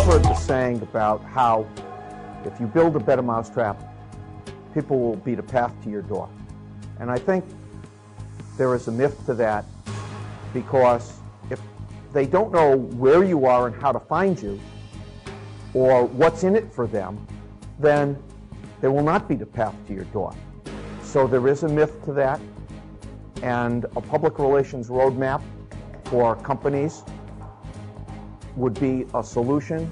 heard the saying about how if you build a better mousetrap, people will beat a path to your door. And I think there is a myth to that, because if they don't know where you are and how to find you, or what's in it for them, then they will not beat a path to your door. So there is a myth to that, and a public relations roadmap for companies would be a solution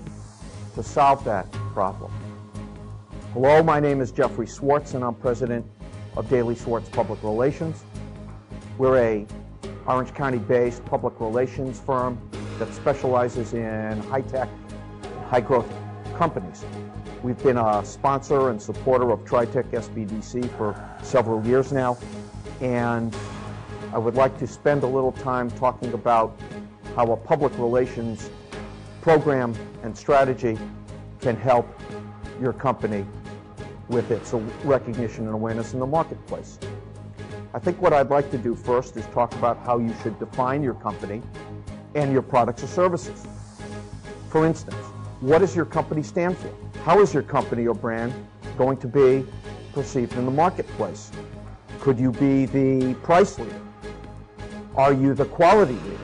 to solve that problem. Hello, my name is Jeffrey Swartz, and I'm president of Daly Swartz Public Relations. We're a Orange County-based public relations firm that specializes in high-tech, high-growth companies. We've been a sponsor and supporter of TriTech SBDC for several years now, and I would like to spend a little time talking about how a public relations program and strategy can help your company with its recognition and awareness in the marketplace. I think what I'd like to do first is talk about how you should define your company and your products or services. For instance, what does your company stand for? How is your company or brand going to be perceived in the marketplace? Could you be the price leader? Are you the quality leader?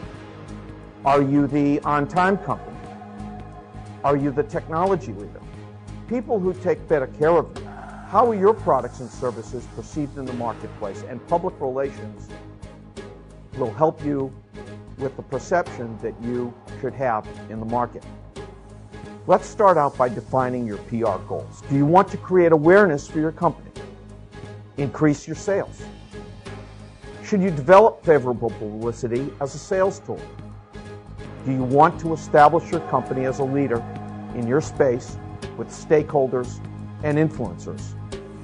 Are you the on-time company? Are you the technology leader? People who take better care of you. How are your products and services perceived in the marketplace? And public relations will help you with the perception that you should have in the market. Let's start out by defining your PR goals. Do you want to create awareness for your company? Increase your sales? Should you develop favorable publicity as a sales tool? Do you want to establish your company as a leader in your space with stakeholders and influencers?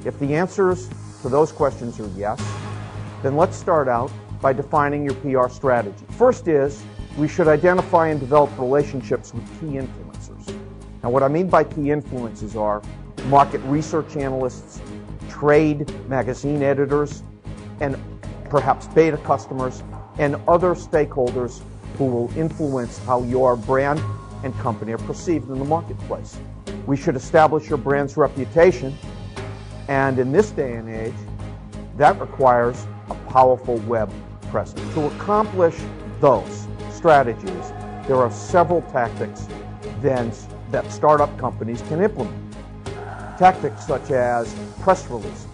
If the answers to those questions are yes, then let's start out by defining your PR strategy. First is, we should identify and develop relationships with key influencers. Now, what I mean by key influencers are market research analysts, trade magazine editors, and perhaps beta customers, and other stakeholders who will influence how your brand and company are perceived in the marketplace. We should establish your brand's reputation, and in this day and age, that requires a powerful web presence. To accomplish those strategies, there are several tactics that startup companies can implement. Tactics such as press releases,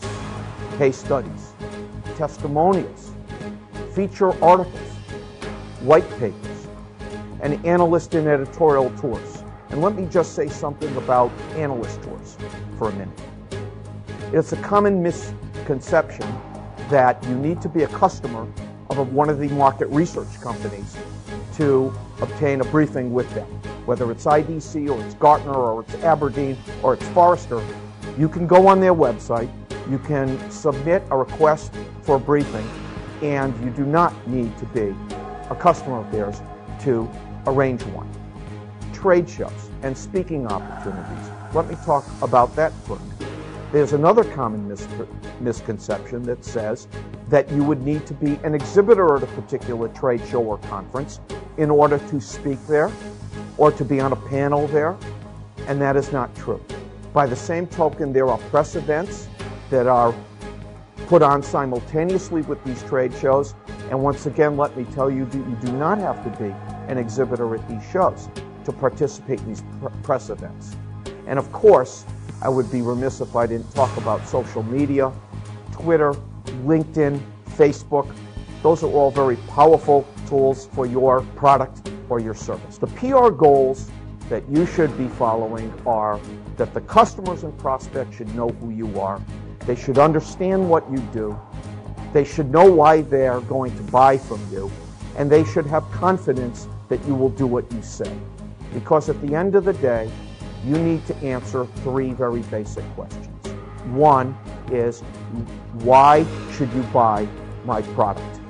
case studies, testimonials, feature articles, white papers, and analyst and editorial tours. And let me just say something about analyst tours for a minute. It's a common misconception that you need to be a customer of one of the market research companies to obtain a briefing with them. Whether it's IDC or it's Gartner or it's Aberdeen or it's Forrester, you can go on their website, you can submit a request for a briefing, and you do not need to be a customer of theirs to arrange one. Trade shows and speaking opportunities. Let me talk about that for a minute. There's another common misconception that says that you would need to be an exhibitor at a particular trade show or conference in order to speak there or to be on a panel there, and that is not true. By the same token, there are press events that are put on simultaneously with these trade shows, and once again, let me tell you, you do not have to be an exhibitor at these shows to participate in these press events. And of course, I would be remiss if I didn't talk about social media, Twitter, LinkedIn, Facebook. Those are all very powerful tools for your product or your service. The PR goals that you should be following are that the customers and prospects should know who you are. They should understand what you do. They should know why they're going to buy from you. And they should have confidence that you will do what you say. Because at the end of the day, you need to answer three very basic questions. One is, why should you buy my product?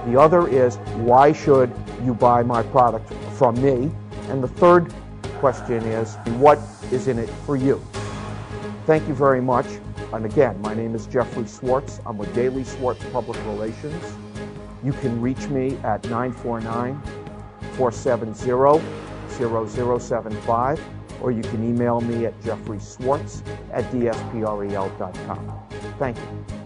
The other is, why should you buy my product from me? And the third question is, what is in it for you? Thank you very much. And again, my name is Jeffrey Swartz. I'm with Daly Swartz Public Relations. You can reach me at 949-470-0075. or you can email me at jeffreyswartz@dsprel.com. Thank you.